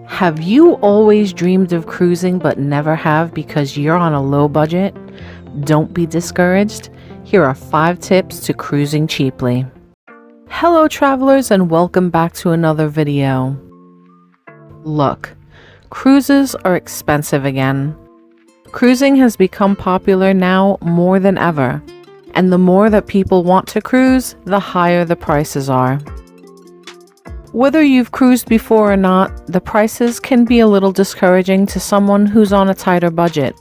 Have you always dreamed of cruising but never have because you're on a low budget? Don't be discouraged. Here are 5 tips to cruising cheaply. Hello travelers and welcome back to another video. Look, cruises are expensive again. Cruising has become popular now more than ever, and the more that people want to cruise, the higher the prices are. Whether you've cruised before or not, the prices can be a little discouraging to someone who's on a tighter budget.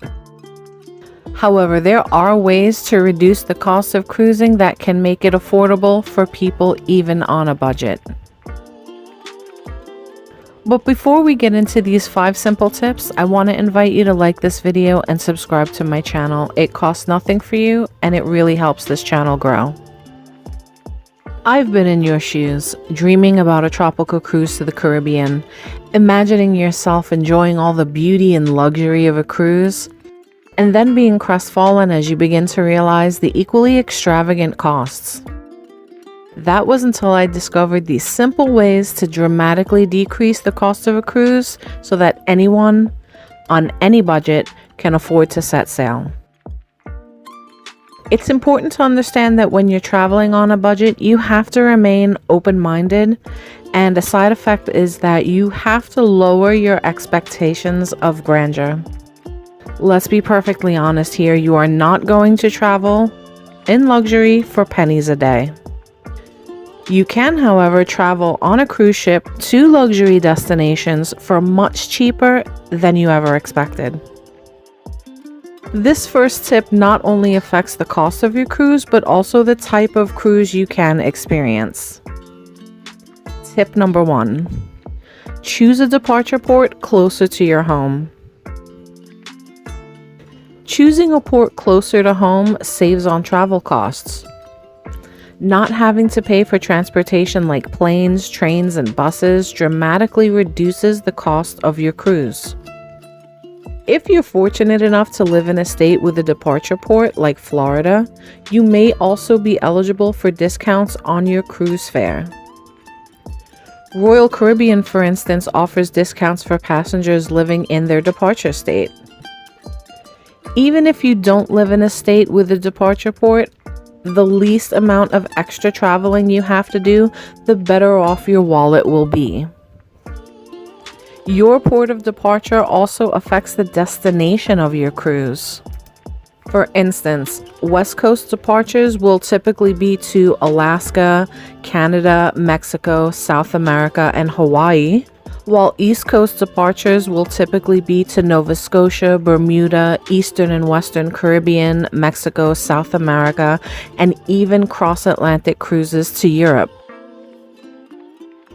However, there are ways to reduce the cost of cruising that can make it affordable for people even on a budget. But before we get into these 5 simple tips, I want to invite you to like this video and subscribe to my channel. It costs nothing for you and it really helps this channel grow. I've been in your shoes, dreaming about a tropical cruise to the Caribbean, imagining yourself enjoying all the beauty and luxury of a cruise, and then being crestfallen as you begin to realize the equally extravagant costs. That was until I discovered these simple ways to dramatically decrease the cost of a cruise so that anyone on any budget can afford to set sail. It's important to understand that when you're traveling on a budget, you have to remain open-minded, and a side effect is that you have to lower your expectations of grandeur. Let's be perfectly honest here, you are not going to travel in luxury for pennies a day. You can, however, travel on a cruise ship to luxury destinations for much cheaper than you ever expected. This first tip not only affects the cost of your cruise, but also the type of cruise you can experience. Tip number 1. Choose a departure port closer to your home. Choosing a port closer to home saves on travel costs. Not having to pay for transportation like planes, trains, and buses dramatically reduces the cost of your cruise. If you're fortunate enough to live in a state with a departure port like Florida, you may also be eligible for discounts on your cruise fare. Royal Caribbean, for instance, offers discounts for passengers living in their departure state. Even if you don't live in a state with a departure port, the least amount of extra traveling you have to do, the better off your wallet will be. Your port of departure also affects the destination of your cruise. For instance, West Coast departures will typically be to Alaska, Canada, Mexico, South America, and Hawaii, while East Coast departures will typically be to Nova Scotia, Bermuda, Eastern and Western Caribbean, Mexico, South America, and even cross-Atlantic cruises to Europe.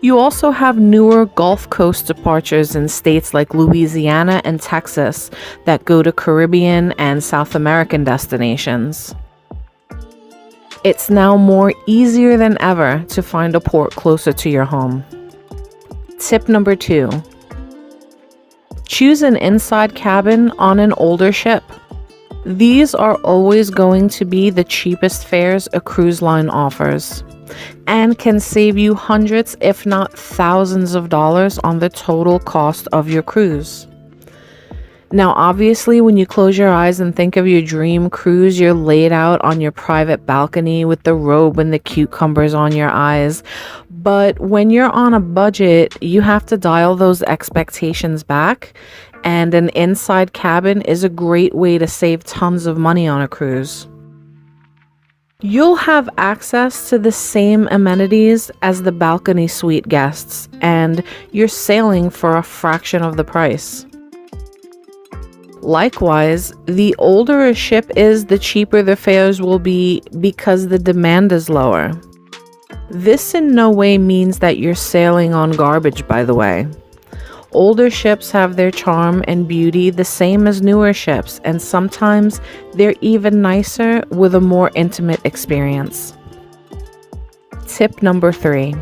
You also have newer Gulf Coast departures in states like Louisiana and Texas that go to Caribbean and South American destinations. It's now more easier than ever to find a port closer to your home. Tip number 2. Choose an inside cabin on an older ship. These are always going to be the cheapest fares a cruise line offers, and can save you hundreds, if not thousands of dollars on the total cost of your cruise. Now, obviously, when you close your eyes and think of your dream cruise, you're laid out on your private balcony with the robe and the cucumbers on your eyes. But when you're on a budget, you have to dial those expectations back, and an inside cabin is a great way to save tons of money on a cruise. You'll have access to the same amenities as the balcony suite guests, and you're sailing for a fraction of the price. Likewise, the older a ship is, the cheaper the fares will be because the demand is lower. This in no way means that you're sailing on garbage, by the way. Older ships have their charm and beauty the same as newer ships, and sometimes they're even nicer with a more intimate experience. Tip number 3.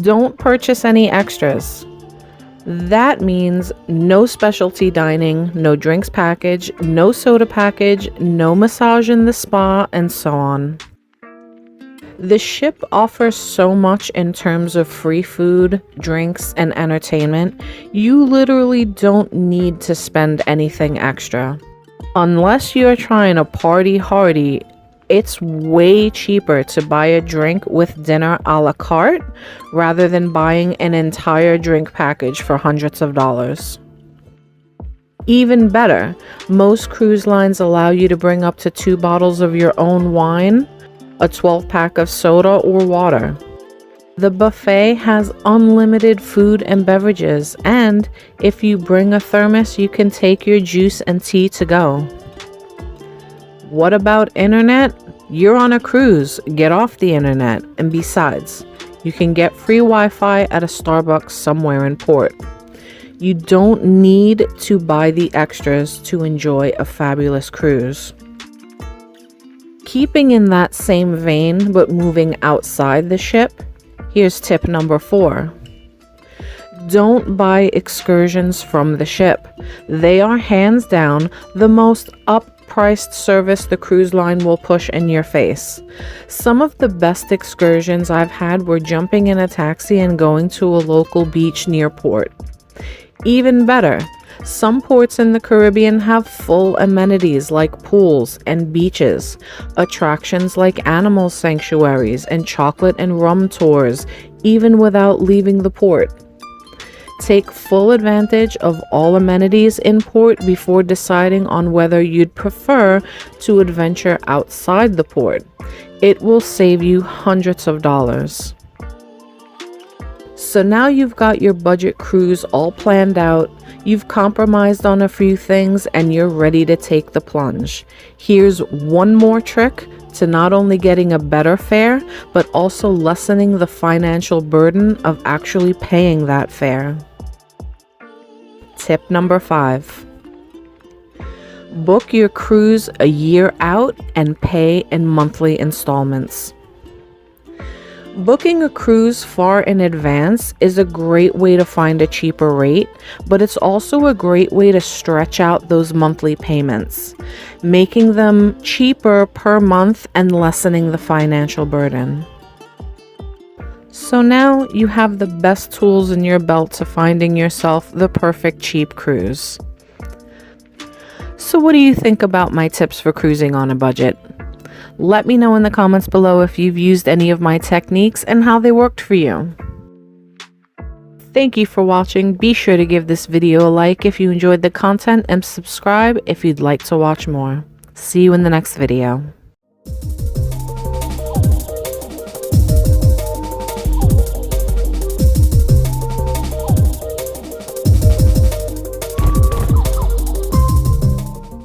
Don't purchase any extras. That means no specialty dining, no drinks package, no soda package, no massage in the spa, and so on. The ship offers so much in terms of free food, drinks, and entertainment, you literally don't need to spend anything extra. Unless you're trying to party hardy, it's way cheaper to buy a drink with dinner a la carte rather than buying an entire drink package for hundreds of dollars. Even better, most cruise lines allow you to bring up to 2 bottles of your own wine, a 12-pack of soda or water. The buffet has unlimited food and beverages, and if you bring a thermos, you can take your juice and tea to go. What about internet? You're on a cruise, get off the internet, and besides, you can get free Wi-Fi at a Starbucks somewhere in port. You don't need to buy the extras to enjoy a fabulous cruise. Keeping in that same vein but moving outside the ship, here's tip number 4. Don't buy excursions from the ship. They are hands down the most up-priced service the cruise line will push in your face. Some of the best excursions I've had were jumping in a taxi and going to a local beach near port. Even better, some ports in the Caribbean have full amenities like pools and beaches, attractions like animal sanctuaries and chocolate and rum tours, even without leaving the port. Take full advantage of all amenities in port before deciding on whether you'd prefer to adventure outside the port. It will save you hundreds of dollars. So now you've got your budget cruise all planned out, you've compromised on a few things, and you're ready to take the plunge. Here's one more trick to not only getting a better fare, but also lessening the financial burden of actually paying that fare. Tip number 5. Book your cruise a year out and pay in monthly installments. Booking a cruise far in advance is a great way to find a cheaper rate, but it's also a great way to stretch out those monthly payments, making them cheaper per month and lessening the financial burden. So now you have the best tools in your belt to finding yourself the perfect cheap cruise. So what do you think about my tips for cruising on a budget? Let me know in the comments below if you've used any of my techniques and how they worked for you. Thank you for watching. Be sure to give this video a like if you enjoyed the content and subscribe if you'd like to watch more. See you in the next video.